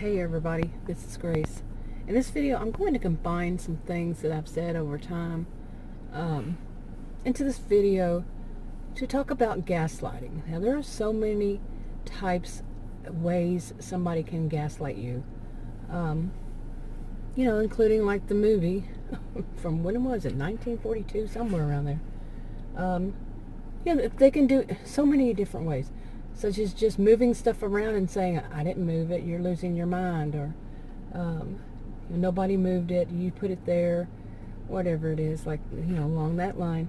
Hey everybody, this is Grace. In this video, I'm going to combine some things that I've said over time into this video to talk about gaslighting. Now, there are so many types, ways somebody can gaslight you. Including like the movie from when was it, 1942, somewhere around there. They can do so many different ways, such as just moving stuff around and saying, I didn't move it, you're losing your mind, or nobody moved it, you put it there, whatever it is, like, along that line.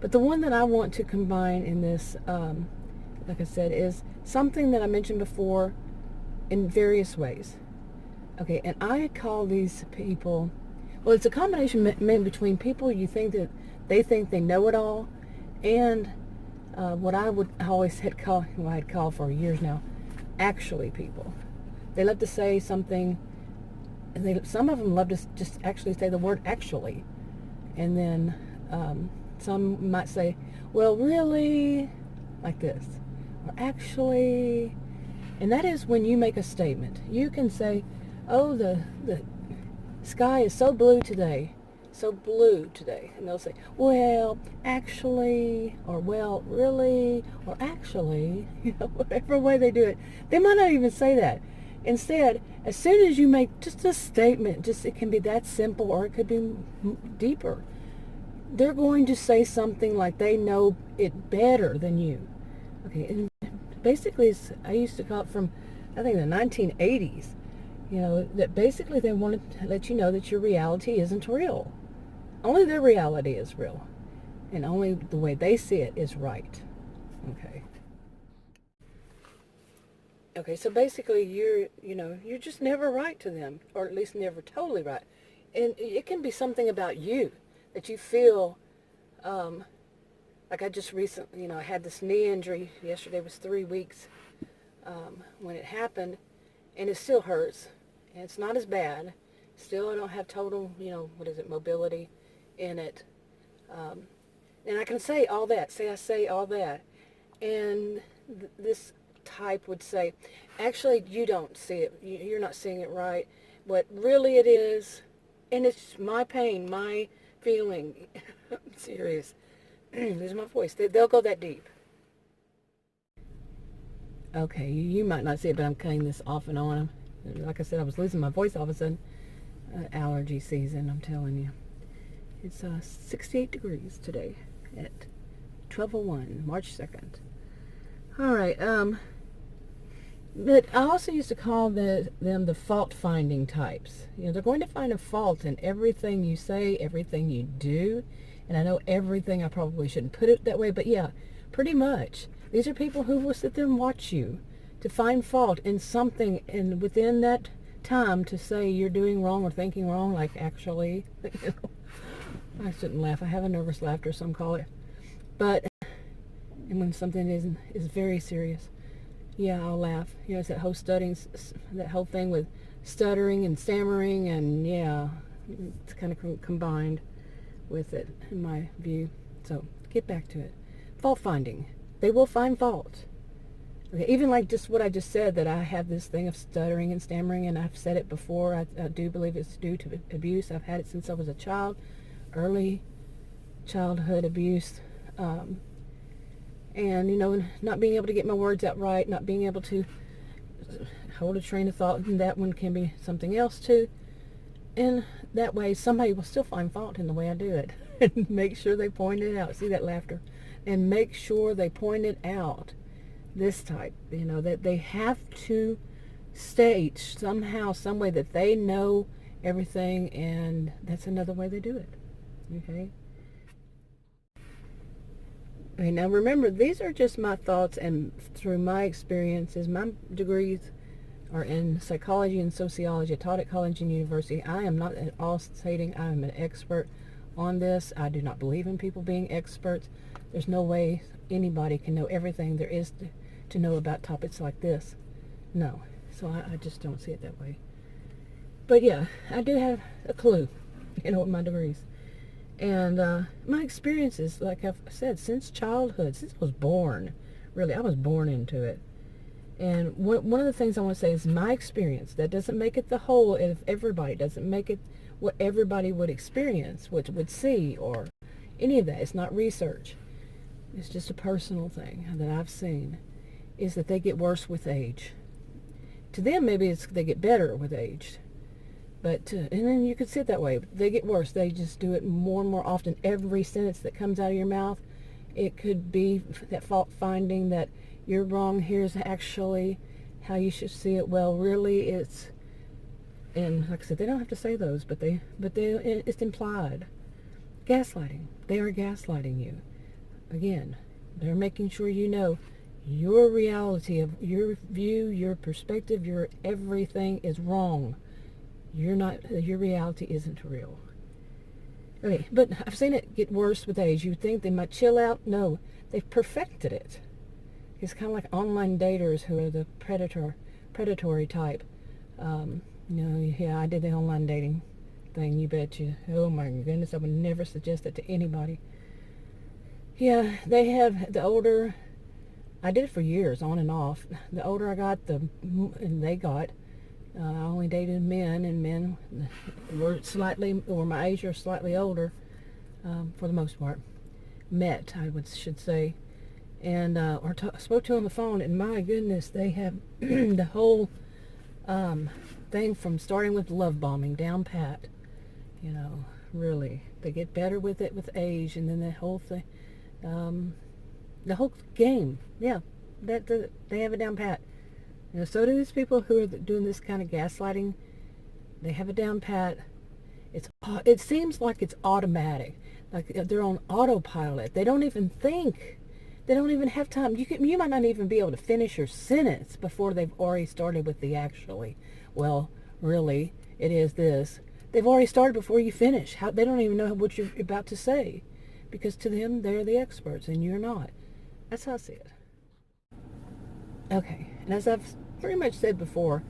But the one that I want to combine in this, like I said, is something that I mentioned before in various ways. Okay, and I call these people, well, it's a combination between people you think that they know it all, and what I had called for years now, actually people. They love to say something, and some of them love to just actually say the word actually. And then some might say, well, really, like this, or actually. And that is when you make a statement. You can say, oh, the sky is so blue today. And they'll say, well, actually, or well, really, or actually, whatever way they do it. They might not even say that. Instead, as soon as you make just a statement, it can be that simple, or it could be deeper. They're going to say something like they know it better than you. Okay, and basically, I used to call it from, I think, the 1980s. That basically they wanted to let you know that your reality isn't real. Only their reality is real. And only the way they see it is right. Okay, so basically you're just never right to them, or at least never totally right. And it can be something about you that you feel, like I just recently, I had this knee injury. Yesterday was 3 weeks when it happened, and it still hurts. And it's not as bad. Still, I don't have total, mobility in it. And I can say all that. I say all that. And this type would say, actually, you don't see it. You're not seeing it right. What really it is, and it's my pain, my feeling. I'm serious. Losing my voice. They'll go that deep. Okay, you might not see it, but I'm cutting this off and on. Like I said, I was losing my voice all of a sudden. Allergy season, I'm telling you. It's 68 degrees today at 12:01, March 2nd. All right. But I also used to call them the fault-finding types. They're going to find a fault in everything you say, everything you do. And I know everything, I probably shouldn't put it that way, but yeah, pretty much. These are people who will sit there and watch you to find fault in something, and within that time to say you're doing wrong or thinking wrong, like actually. I shouldn't laugh. I have a nervous laughter, some call it. But, and when something is very serious, yeah, I'll laugh. It's that whole thing with stuttering and stammering, and yeah, it's kind of combined with it, in my view. So, get back to it. Fault finding. They will find fault. Okay, even like just what I just said, that I have this thing of stuttering and stammering, and I've said it before. I do believe it's due to abuse. I've had it since I was a child, early childhood abuse, and not being able to get my words out right, not being able to hold a train of thought, and that one can be something else too. And that way, somebody will still find fault in the way I do it, and make sure they point it out. See that laughter? And make sure they point it out. This type, that they have to state somehow, some way that they know everything, and that's another way they do it. Okay, now remember, these are just my thoughts, and through my experiences. My degrees are in psychology and sociology. I taught at college and university. I am not at all stating I am an expert on this. I do not believe in people being experts. There's no way anybody can know everything there is to know about topics like this. No. So I just don't see it that way. But yeah, I do have a clue, with my degrees. And my experiences, like I've said, since childhood, since I was born. Really, I was born into it. And one of the things I want to say is my experience. That doesn't make it the whole of everybody. Doesn't make it what everybody would experience, would see, or any of that. It's not research. It's just a personal thing that I've seen, is that they get worse with age. To them, maybe they get better with age. But, and then you could see it that way. They get worse. They just do it more and more often. Every sentence that comes out of your mouth, it could be that fault finding, that you're wrong, here's actually how you should see it. Well, really, it's, and like I said, they don't have to say those, but it's implied. Gaslighting. They are gaslighting you. Again, they're making sure you know your reality of your view, your perspective, your everything is wrong. Your reality isn't real. Okay, but I've seen it get worse with age. You think they might chill out? No, they've perfected it. It's kind of like online daters who are the predatory type. Yeah, I did the online dating thing, you betcha. Oh my goodness, I would never suggest it to anybody. Yeah, they have, the older, I did it for years, on and off. The older I got, I only dated men, and men were slightly, or my age or slightly older, for the most part. Should say. And, spoke to on the phone, and my goodness, they have the whole thing from starting with love bombing down pat. Really. They get better with it with age, and then the whole thing, the whole game, yeah, they have it down pat. So do these people who are doing this kind of gaslighting. They have it down pat. It seems like it's automatic, like they're on autopilot. They don't even think. They don't even have time. You might not even be able to finish your sentence before they've already started with the actually. Well, really, it is this. They've already started before you finish. They don't even know what you're about to say, because to them, they're the experts and you're not. That's how I see it. Okay, and as I've pretty much said before,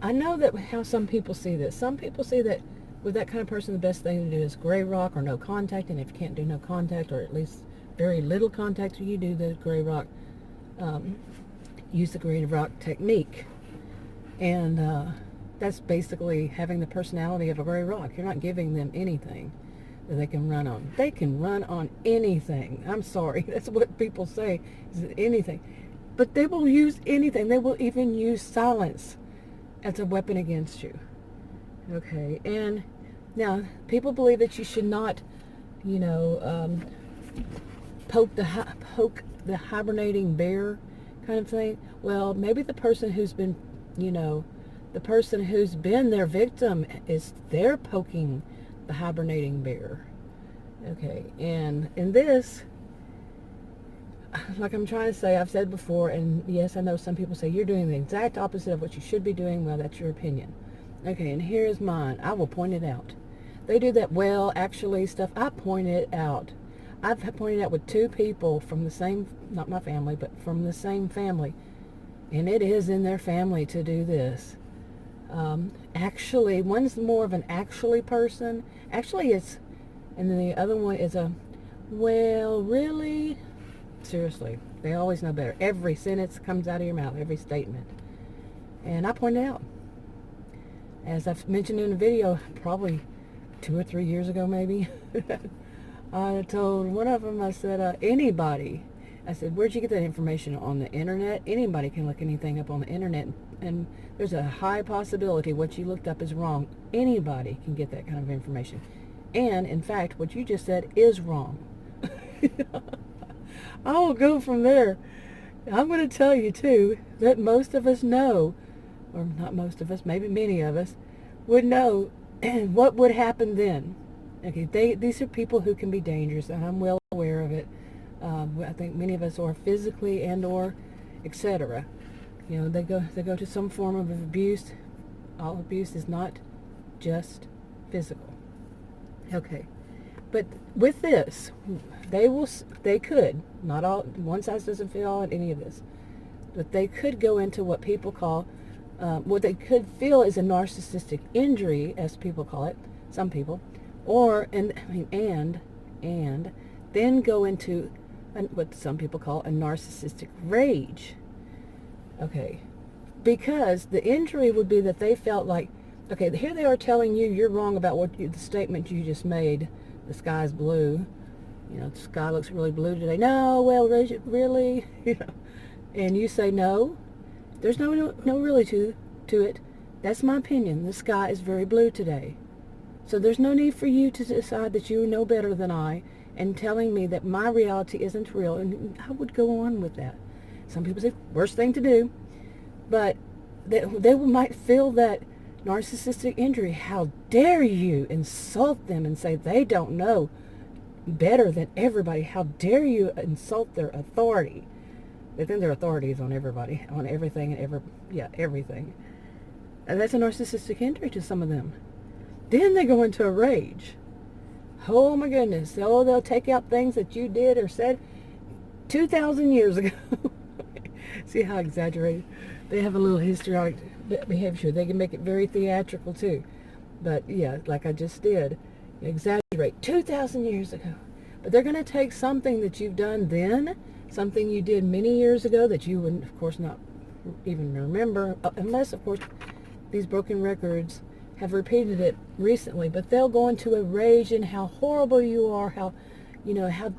I know that how some people see this. Some people see that with that kind of person, the best thing to do is gray rock or no contact, and if you can't do no contact, or at least very little contact, you do the gray rock, use the gray rock technique. And that's basically having the personality of a gray rock. You're not giving them anything that they can run on. They can run on anything. I'm sorry, that's what people say, is anything. But they will use anything. They will even use silence as a weapon against you. Okay, and now people believe that you should not, poke the hibernating bear kind of thing. Well, maybe the person who's been, their victim, they're poking the hibernating bear. Okay, and in this, like I'm trying to say, I've said before, and yes, I know some people say you're doing the exact opposite of what you should be doing. Well, that's your opinion. Okay, and here's mine. I will point it out. They do that well, actually stuff. I point it out. I've pointed out with two people from the same, not my family, but from the same family. And it is in their family to do this. Actually, one's more of an actually person. Actually, and then the other one is well, really? Seriously, they always know better. Every sentence comes out of your mouth, every statement. And I point it out. As I've mentioned in a video, probably 2 or 3 years ago maybe, I told one of them, I said, anybody, I said, where'd you get that information? On the internet? Anybody can look anything up on the internet, and there's a high possibility what you looked up is wrong. Anybody can get that kind of information. And, in fact, what you just said is wrong. I will go from there. I'm going to tell you, too, that most of us know, or not most of us, maybe many of us, would know what would happen then. Okay, these are people who can be dangerous, and I'm well aware of it. I think many of us are physically and or etc. They go to some form of abuse. All abuse is not just physical. Okay, but with this, they could, not all, one size doesn't fit all in any of this, but they could go into what people call, what they could feel is a narcissistic injury, as people call it, some people, or, and then go into what some people call a narcissistic rage. Okay. Because the injury would be that they felt like, okay, here they are telling you you're wrong about the statement you just made. The sky's blue. The sky looks really blue today. No, well, really, and you say no. There's no really to it. That's my opinion. The sky is very blue today. So there's no need for you to decide that you know better than I and telling me that my reality isn't real. And I would go on with that. Some people say, worst thing to do. But they might feel that narcissistic injury. How dare you insult them and say they don't know better than everybody? How dare you insult their authority? They think their authority is on everybody, on everything, and everything. And that's a narcissistic injury to some of them. Then they go into a rage. Oh my goodness. Oh, they'll take out things that you did or said 2,000 years ago. See how exaggerated? They have a little histrionic behavior. They can make it very theatrical too. But yeah, like I just did, exaggerate 2,000 years ago. But they're going to take something that you've done then, something you did many years ago that you would, of course, not even remember, unless, of course, these broken records have repeated it recently. But they'll go into a rage and how horrible you are, how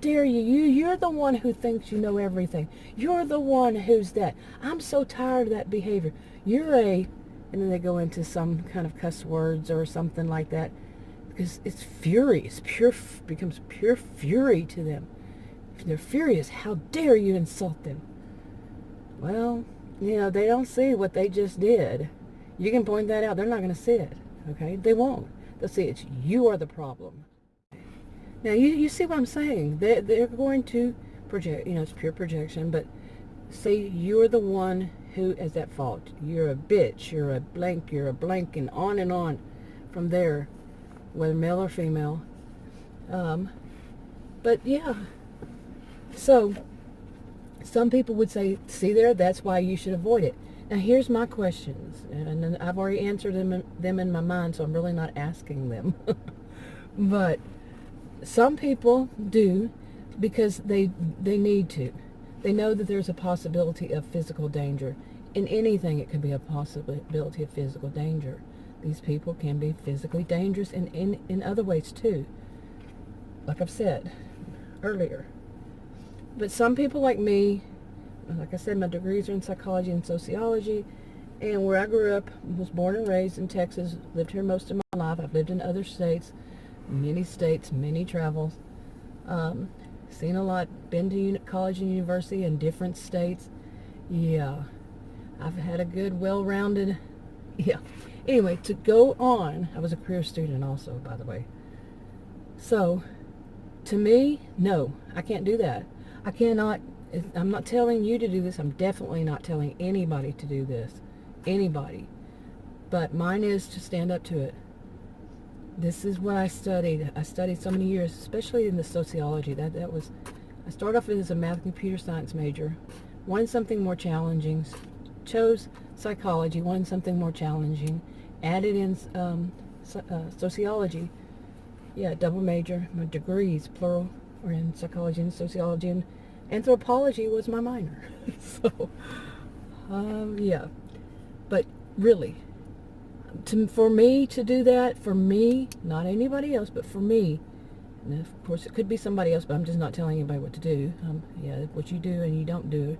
dare you? You're the one who thinks you know everything. You're the one who's that. I'm so tired of that behavior. And then they go into some kind of cuss words or something like that, because it's fury. Becomes pure fury to them. They're furious. How dare you insult them? Well, they don't see what they just did. You can point that out. They're not going to see it. Okay? They won't. They'll see it's you are the problem. Now, you see what I'm saying. They're going to project, it's pure projection, but say you're the one who is at fault. You're a bitch, you're a blank, and on from there, whether male or female. But yeah, so some people would say, see there, that's why you should avoid it. Now, here's my questions, and I've already answered them in my mind, so I'm really not asking them. But some people do because they need to. They know that there's a possibility of physical danger. In anything, it could be a possibility of physical danger. These people can be physically dangerous in other ways too, like I've said earlier. But some people like me, like I said, my degrees are in psychology and sociology, and where I grew up, was born and raised in Texas, lived here most of my life. I've lived in other states, many travels, seen a lot, been to college and university in different states. Yeah, I've had a good, well-rounded, Anyway, to go on, I was a career student also, by the way. So, to me, no, I can't do that. I cannot, I'm not telling you to do this. I'm definitely not telling anybody to do this. Anybody. But mine is to stand up to it. This is what I studied. I studied so many years, especially in the sociology. I started off as a math and computer science major, wanted something more challenging, chose psychology, wanted something more challenging, added in sociology. Yeah, double major. My degrees, plural, were in psychology and sociology, and anthropology was my minor. So, yeah. But really, for me to do that, for me, not anybody else, but for me, and of course it could be somebody else, but I'm just not telling anybody what to do. What you do and you don't do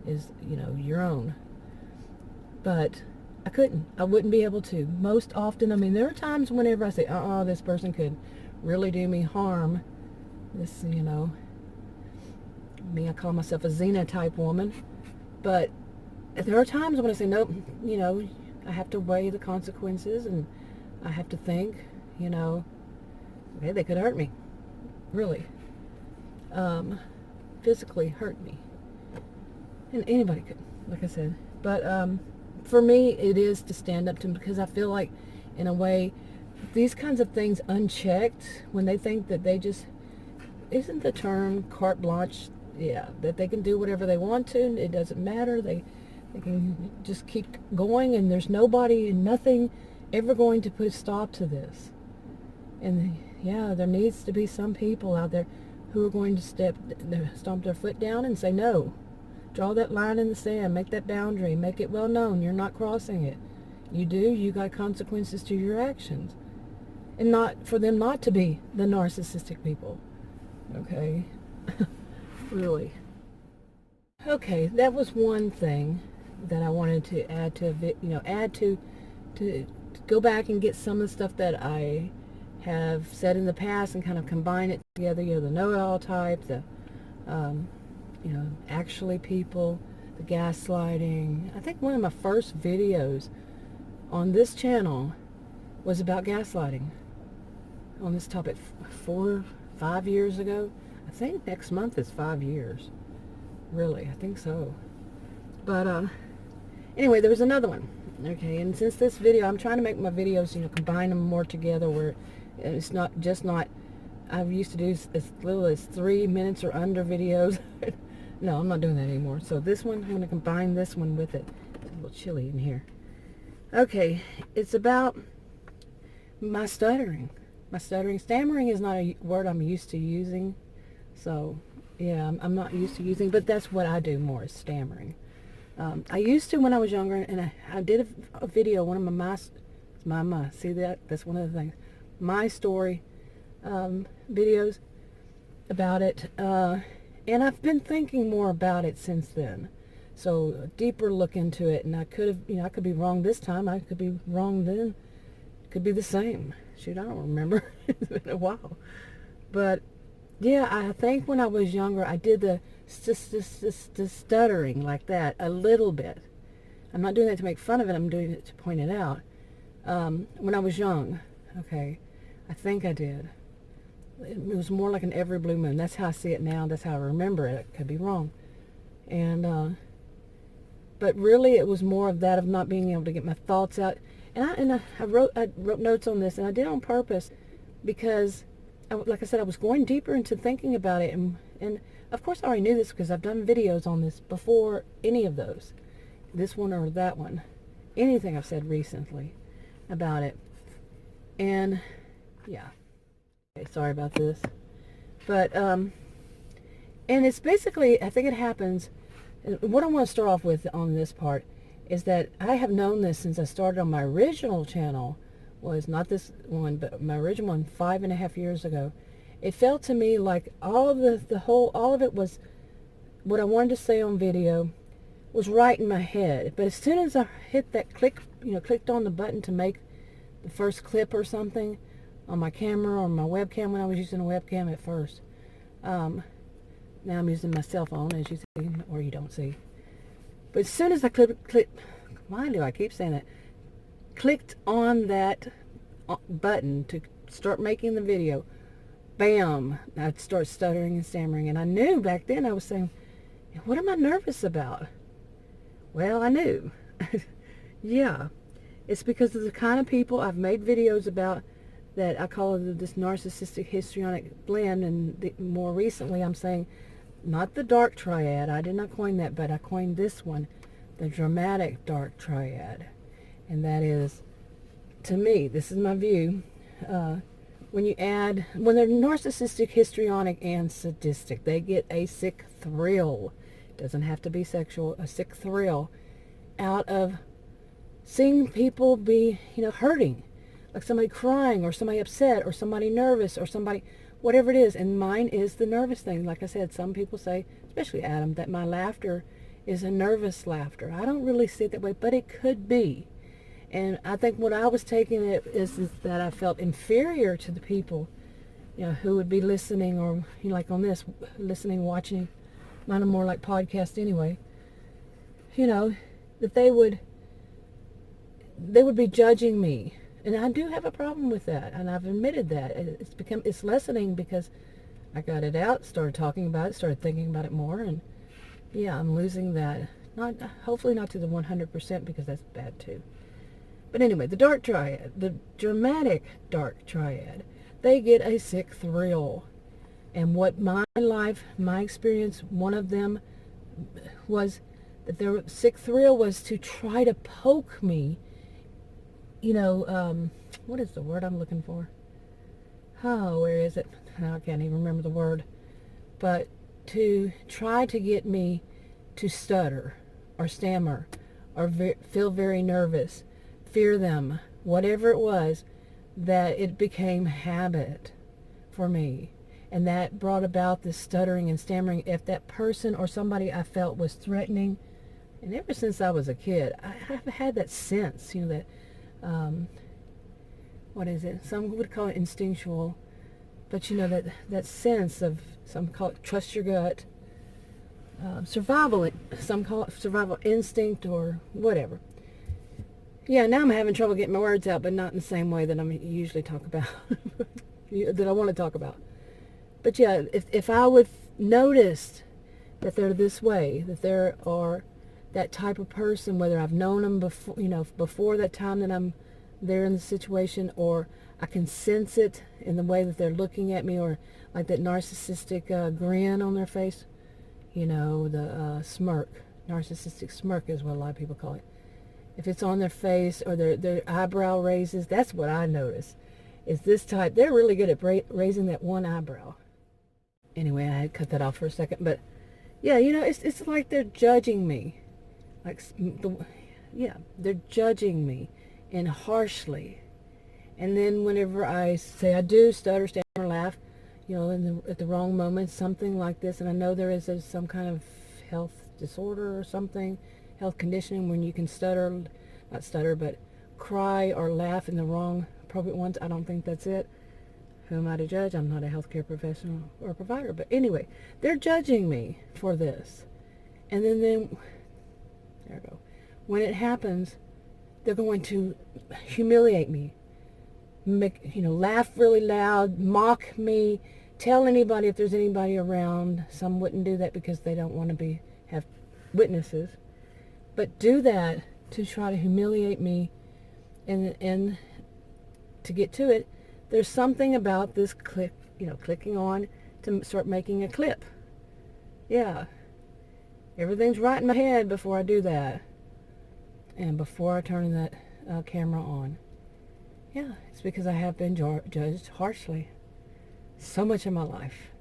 is, your own. But I wouldn't be able to. Most often, there are times whenever I say, this person could really do me harm. This, I call myself a Xena type woman. But there are times when I say, nope, I have to weigh the consequences, and I have to think, okay, they could hurt me. Really. Physically hurt me. And anybody could, like I said. But for me, it is to stand up to them, because I feel like, in a way, these kinds of things unchecked, when they think that they just, isn't the term carte blanche? Yeah, that they can do whatever they want to, and it doesn't matter. They can just keep going, and there's nobody and nothing ever going to put a stop to this. And yeah, there needs to be some people out there who are going to stomp their foot down and say no Draw that line in the sand. Make that boundary. Make it well known. You're not crossing it. You do. You got consequences to your actions. And not for them not to be the narcissistic people. Okay? Really. Okay, that was one thing that I wanted to add to go back and get some of the stuff that I have said in the past and kind of combine it together. The know-it-all type, the actually people, the gaslighting. I think one of my first videos on this channel was about gaslighting on this topic 4-5 years ago. I think next month is 5 years. Really, I think so. But anyway, there was another one. Okay, and since this video, I'm trying to make my videos, combine them more together where it's not, I used to do as little as 3 minutes or under videos. No, I'm not doing that anymore. So this one, I'm going to combine this one with it. It's a little chilly in here. Okay, it's about my stuttering. My stuttering. Stammering is not a word I'm used to using. So, yeah, I'm not used to using, but that's what I do more, is stammering. I used to when I was younger, and I did a video, one of my see that's one of the things, my story videos about it, and I've been thinking more about it since then. So a deeper look into it, and I could have, I could be wrong this time, I could be wrong then, it could be the same. Shoot, I don't remember. It's been a while. But yeah, I think when I was younger, I did the stuttering like that a little bit. I'm not doing that to make fun of it. I'm doing it to point it out. When I was young, okay, I think I did. It was more like an every blue moon. That's how I see it now. That's how I remember it. I could be wrong. And but really, it was more of that of not being able to get my thoughts out. And I wrote notes on this, and I did it on purpose because, like I said, I was going deeper into thinking about it, and of course I already knew this because I've done videos on this before any of those, this one or that one, anything I've said recently about it. And yeah, okay, sorry about this, but and it's basically, I think it happens, what I want to start off with on this part is that I have known this since I started on my original channel. Was not this one, but my original one 5.5 years ago. It felt to me like all of all of it was what I wanted to say on video was right in my head. But as soon as I hit that clicked on the button to make the first clip or something on my camera or my webcam, when I was using a webcam at first, now I'm using my cell phone, as you see, or you don't see. But as soon as I why do I keep saying that? Clicked on that button to start making the video, bam, I'd start stuttering and stammering. And I knew back then, I was saying, what am I nervous about? Well, I knew. Yeah, it's because of the kind of people I've made videos about, that I call it this narcissistic histrionic blend. And more recently, I'm saying, not the dark triad, I did not coin that, but I coined this one, the dramatic dark triad. And that is, to me, this is my view, when they're narcissistic, histrionic, and sadistic, they get a sick thrill. It doesn't have to be sexual, a sick thrill out of seeing people be, hurting. Like somebody crying, or somebody upset, or somebody nervous, or somebody, whatever it is. And mine is the nervous thing. Like I said, some people say, especially Adam, that my laughter is a nervous laughter. I don't really see it that way, but it could be. And I think what I was taking it is that I felt inferior to the people, who would be listening, or, like on this, listening, watching, mine are more like podcast anyway, that they would be judging me. And I do have a problem with that, and I've admitted that. It's lessening because I got it out, started talking about it, started thinking about it more, and yeah, I'm losing that. Hopefully not to the 100%, because that's bad too. But anyway, the dark triad, the dramatic dark triad, they get a sick thrill. And what my life, my experience, one of them was that their sick thrill was to try to poke me, what is the word I'm looking for? Oh, where is it? I can't even remember the word. But to try to get me to stutter or stammer or feel very nervous, fear them, whatever it was, that it became habit for me. And that brought about this stuttering and stammering. If that person or somebody I felt was threatening, and ever since I was a kid, I have had that sense, that, what is it? Some would call it instinctual, but that sense of, some call it trust your gut, survival, some call it survival instinct or whatever. Yeah, now I'm having trouble getting my words out, but not in the same way that I usually talk about, that I want to talk about. But yeah, if I would notice that they're this way, that there are that type of person, whether I've known them before, before that time that I'm there in the situation, or I can sense it in the way that they're looking at me, or like that narcissistic grin on their face, the smirk. Narcissistic smirk is what a lot of people call it. If it's on their face or their eyebrow raises, that's what I notice. Is this type, they're really good at raising that one eyebrow. Anyway, I had to cut that off for a second, but yeah, it's like they're judging me. They're judging me, and harshly. And then whenever I say I do stutter, stammer, laugh, at the wrong moment, something like this, and I know there is some kind of health disorder or something, health conditioning, when you can not stutter, but cry or laugh in the wrong appropriate ones. I don't think that's it. Who am I to judge? I'm not a healthcare professional or provider. But anyway, they're judging me for this. And then there we go. When it happens, they're going to humiliate me, laugh really loud, mock me, tell anybody if there's anybody around. Some wouldn't do that because they don't want to have witnesses, but do that to try to humiliate me, and to get to it, there's something about this clicking on to start making a clip. Yeah, everything's right in my head before I do that, and before I turn that camera on. Yeah, it's because I have been judged harshly so much in my life.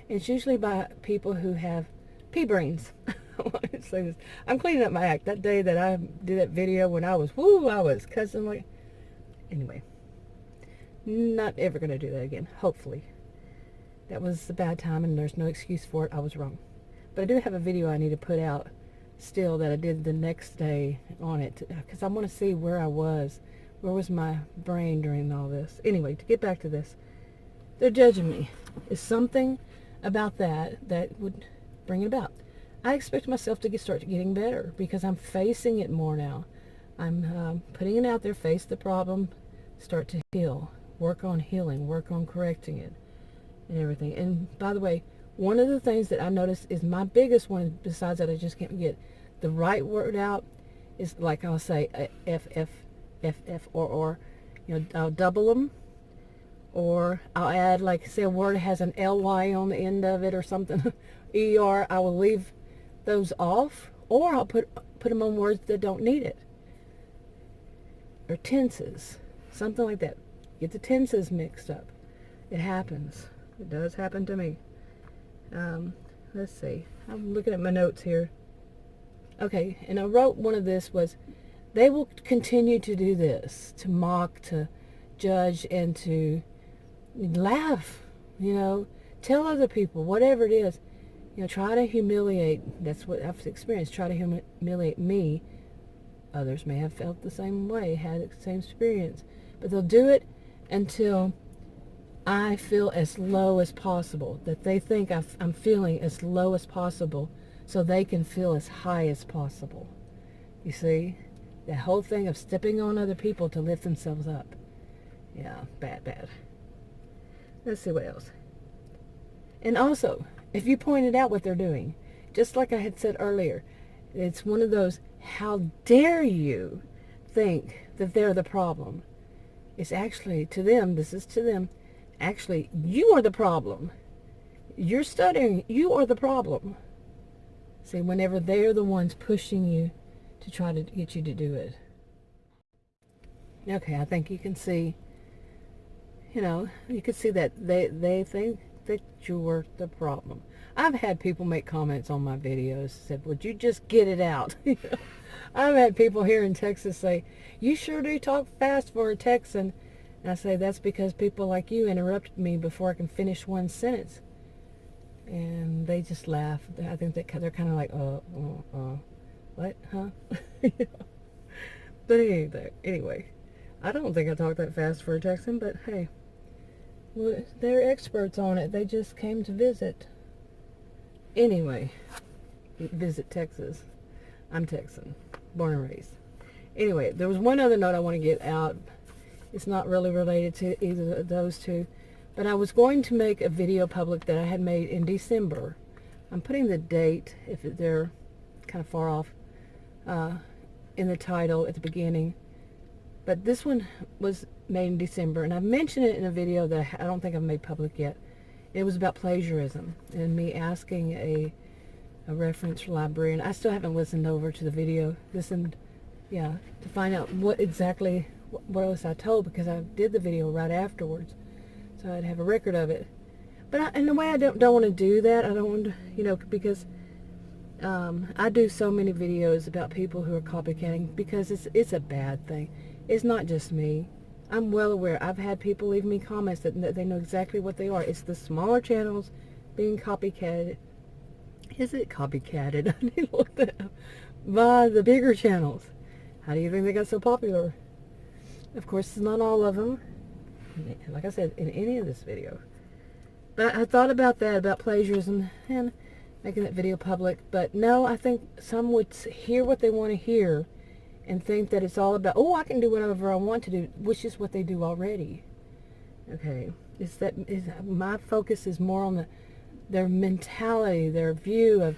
And it's usually by people who have pea brains. I want to say this. I'm cleaning up my act. That day that I did that video when I was cussing like... Anyway, not ever going to do that again, hopefully. That was a bad time, and there's no excuse for it. I was wrong. But I do have a video I need to put out still that I did the next day on it, because I want to see where I was. Where was my brain during all this? Anyway, to get back to this, they're judging me. Is something about that would bring it about. I expect myself to start getting better because I'm facing it more now. I'm putting it out there, face the problem, start to heal, work on healing, work on correcting it, and everything. And by the way, one of the things that I noticed is my biggest one, besides that I just can't get the right word out, is like I'll say F, or I'll double them, or I'll add, like, say a word has an ly on the end of it or something, er, I will leave those off, or I'll put them on words that don't need it, or tenses, something like that. Get the tenses mixed up. It happens. It does happen to me. Let's see. I'm looking at my notes here. Okay, and I wrote one of this was, they will continue to do this, to mock, to judge, and to laugh, tell other people, whatever it is, try to humiliate. That's what I've experienced. Try to humiliate me. Others may have felt the same way, had the same experience, but they'll do it until I feel as low as possible, that they think I'm feeling as low as possible so they can feel as high as possible. You see? That whole thing of stepping on other people to lift themselves up. Yeah, bad. Let's see what else. And also, if you pointed out what they're doing, just like I had said earlier, it's one of those, how dare you think that they're the problem. It's actually, to them, this is to them, actually, you are the problem. You're stuttering, you are the problem. See, whenever they're the ones pushing you to try to get you to do it. Okay, I think you can see, you can see that they think that you're the problem. I've had people make comments on my videos, said, would you just get it out? I've had people here in Texas say, you sure do talk fast for a Texan. And I say, that's because people like you interrupt me before I can finish one sentence. And they just laugh. I think they're kind of like, what, huh? But anyway, I don't think I talk that fast for a Texan, but hey, well, they're experts on it. They just came to visit. Anyway, visit Texas. I'm Texan, born and raised. Anyway, there was one other note I want to get out. It's not really related to either of those two, but I was going to make a video public that I had made in December. I'm putting the date, if they're kind of far off, in the title at the beginning. But this one was made in December, and I've mentioned it in a video that I don't think I've made public yet. It was about plagiarism and me asking a reference librarian. I still haven't listened over to the video, to find out what exactly what else I told, because I did the video right afterwards, so I'd have a record of it. But in a way, I don't want to do that. I don't want to, because I do so many videos about people who are copycatting, because it's a bad thing. It's not just me. I'm well aware. I've had people leave me comments that they know exactly what they are. It's the smaller channels being copycatted. Is it copycatted? I need to look that up. By the bigger channels. How do you think they got so popular? Of course, it's not all of them, like I said, in any of this video. But I thought about that, about plagiarism, and making that video public. But no, I think some would hear what they want to hear and think that it's all about, I can do whatever I want to do, which is what they do already. Okay, my focus is more on their mentality, their view of,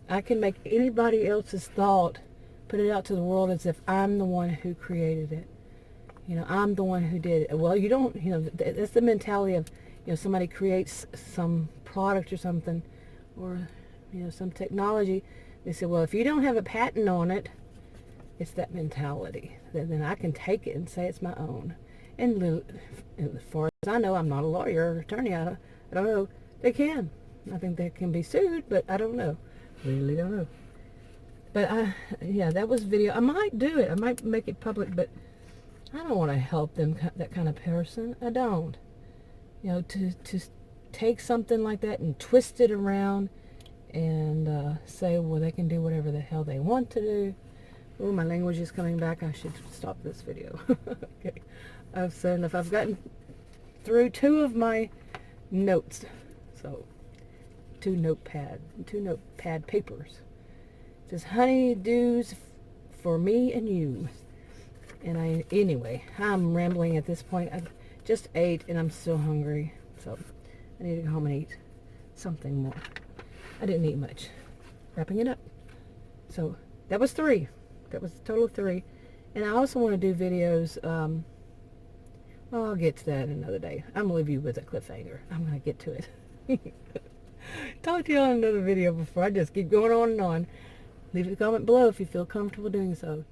I can make anybody else's thought, put it out to the world as if I'm the one who created it. I'm the one who did it. Well, you don't, that's the mentality of, somebody creates some product or something, or, some technology. They say, well, if you don't have a patent on it, it's that mentality. Then I can take it and say it's my own. And as far as I know, I'm not a lawyer or attorney. I don't know. They can. I think they can be sued, but I don't know. Really don't know. But that was video. I might do it. I might make it public, but I don't want to help them, that kind of person. I don't. To take something like that and twist it around and say, well, they can do whatever the hell they want to do. Oh, my language is coming back. I should stop this video. Okay. I've said enough. I've gotten through 2 of my notes. So, 2 notepad papers. It says, honey-do's for me and you. And anyway, I'm rambling at this point. I've just ate and I'm still hungry. So, I need to go home and eat something more. I didn't eat much. Wrapping it up. So, that was 3. That was a total of 3. And I also want to do videos, I'll get to that another day. I'm going to leave you with a cliffhanger. I'm going to get to it. Talk to you on another video before I just keep going on and on. Leave a comment below if you feel comfortable doing so.